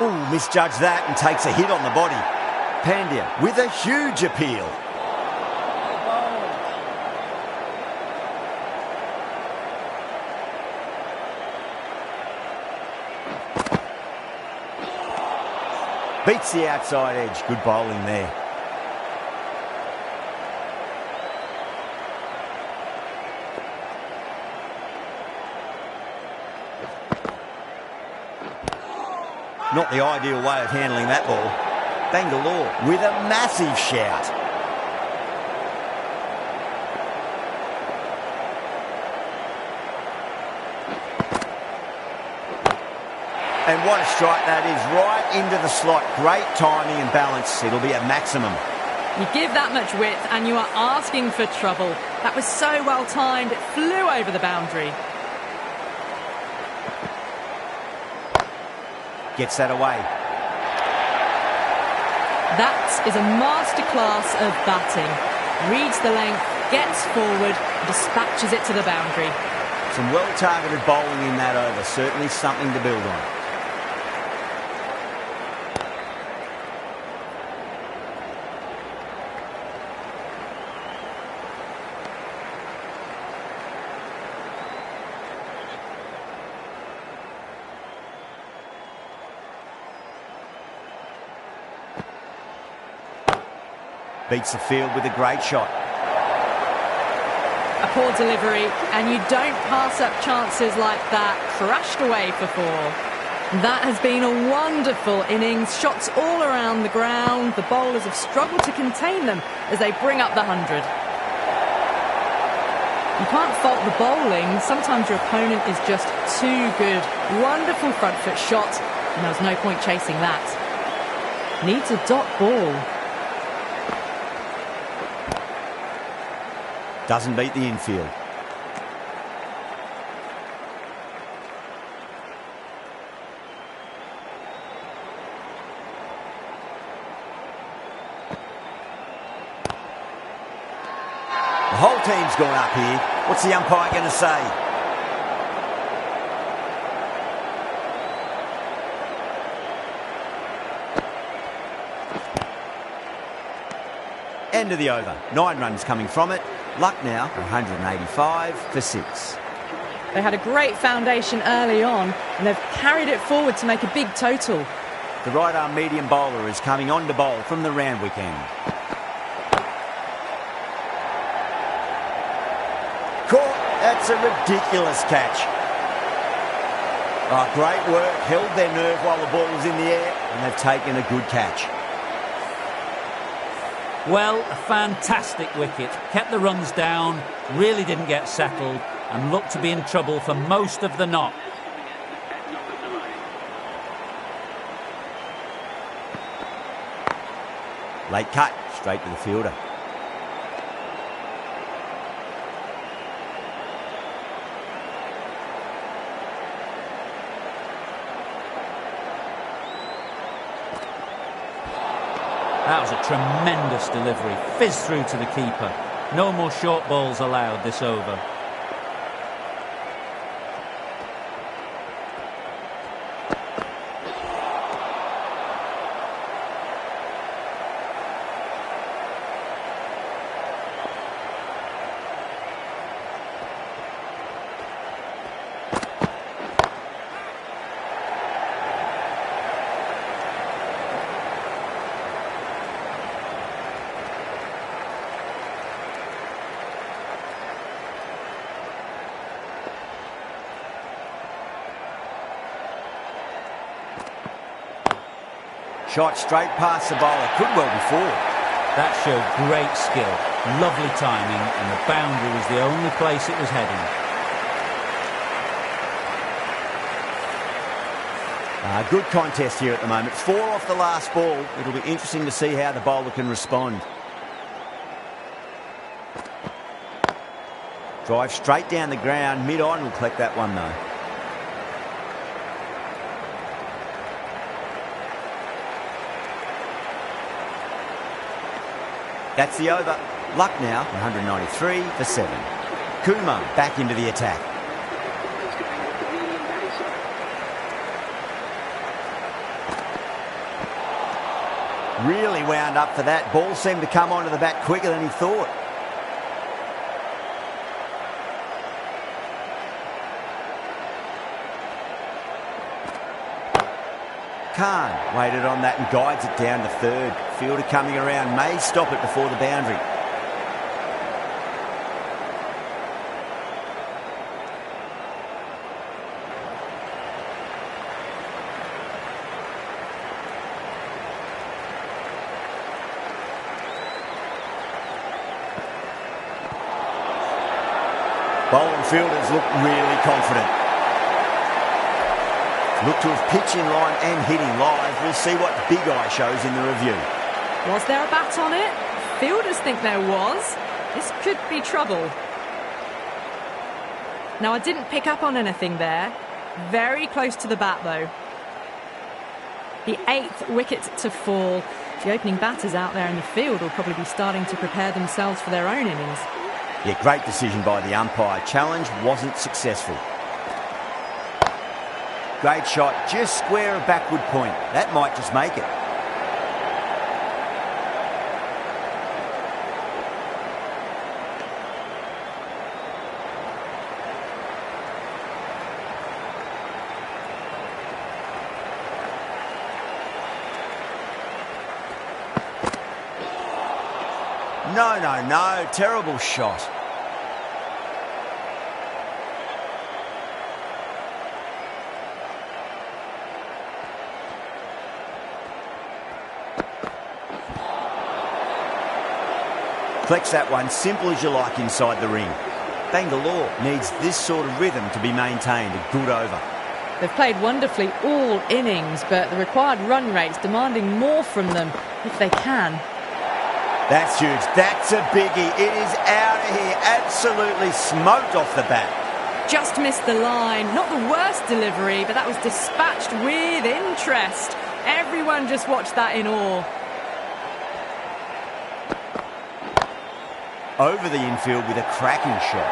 Ooh, misjudged that and takes a hit on the body. Pandya with a huge appeal. Beats the outside edge. Good bowling there. Not the ideal way of handling that ball. Bangalore with a massive shout. And what a strike that is, right into the slot. Great timing and balance. It'll be at maximum. You give that much width and you are asking for trouble. That was so well timed, it flew over the boundary. Gets that away. That is a masterclass of batting. Reads the length, gets forward, dispatches it to the boundary. Some well-targeted bowling in that over. Certainly something to build on. Beats the field with a great shot. A poor delivery, and you don't pass up chances like that. Crashed away for four. That has been a wonderful innings. Shots all around the ground. The bowlers have struggled to contain them as they bring up the 100. You can't fault the bowling. Sometimes your opponent is just too good. Wonderful front foot shot, and there was no point chasing that. Needs a dot ball. Doesn't beat the infield. The whole team's gone up here. What's the umpire going to say? End of the over. 9 runs coming from it. Luck now, 185 for 6. They had a great foundation early on, and they've carried it forward to make a big total. The right-arm medium bowler is coming on to bowl from the Randwick end. That's a ridiculous catch. Oh, great work. Held their nerve while the ball was in the air, and they've taken a good catch. Well, a fantastic wicket. Kept the runs down, really didn't get settled, and looked to be in trouble for most of the knock. Late cut, straight to the fielder. That was a tremendous delivery. Fizzed through to the keeper. No more short balls allowed this over. Shot straight past the bowler. Could well be four. That showed great skill, lovely timing, and the boundary was the only place it was heading. Good contest here at the moment. 4 off the last ball. It'll be interesting to see how the bowler can respond. Drive straight down the ground. Mid-on will collect that one though. That's the over. Luck now, 193 for 7. Kumar back into the attack. Really wound up for that. Ball seemed to come onto the bat quicker than he thought. Khan waited on that and guides it down to third. Fielder coming around, may stop it before the boundary. Bowling fielders look really confident. Look to have pitch in line and hitting live. We'll see what Big Eye shows in the review. Was there a bat on it? Fielders think there was. This could be trouble. Now, I didn't pick up on anything there. Very close to the bat, though. The 8th wicket to fall. The opening batters out there in the field will probably be starting to prepare themselves for their own innings. Yeah, great decision by the umpire. Challenge wasn't successful. Great shot, just square of backward point. That might just make it. No, terrible shot. Flex that one, simple as you like inside the ring. Bangalore needs this sort of rhythm to be maintained. A good over. They've played wonderfully all innings, but the required run rate's demanding more from them if they can. That's huge. That's a biggie. It is out of here. Absolutely smoked off the bat. Just missed the line. Not the worst delivery, but that was dispatched with interest. Everyone just watched that in awe. Over the infield with a cracking shot.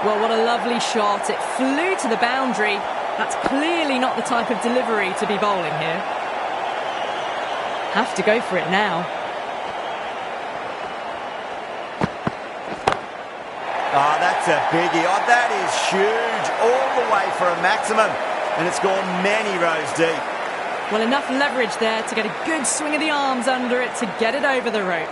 Well, what a lovely shot. It flew to the boundary. That's clearly not the type of delivery to be bowling here. Have to go for it now. Oh, that's a biggie. Oh, that is huge. All the way for a maximum. And it's gone many rows deep. Well, enough leverage there to get a good swing of the arms under it to get it over the rope.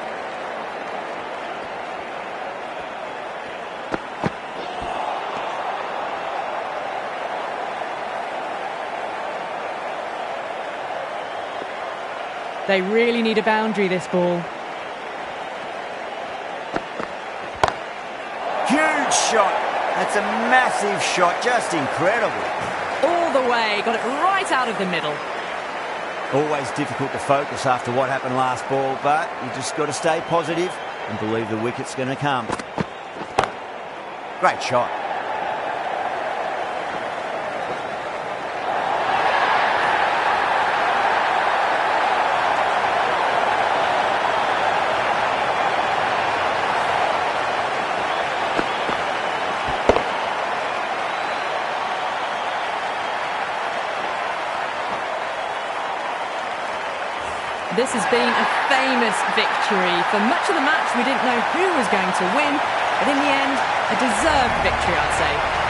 They really need a boundary, this ball. Huge shot. That's a massive shot. Just incredible. All the way. Got it right out of the middle. Always difficult to focus after what happened last ball, but you just got to stay positive and believe the wicket's going to come. Great shot. This has been a famous victory. For much of the match, we didn't know who was going to win, but in the end, a deserved victory, I'd say.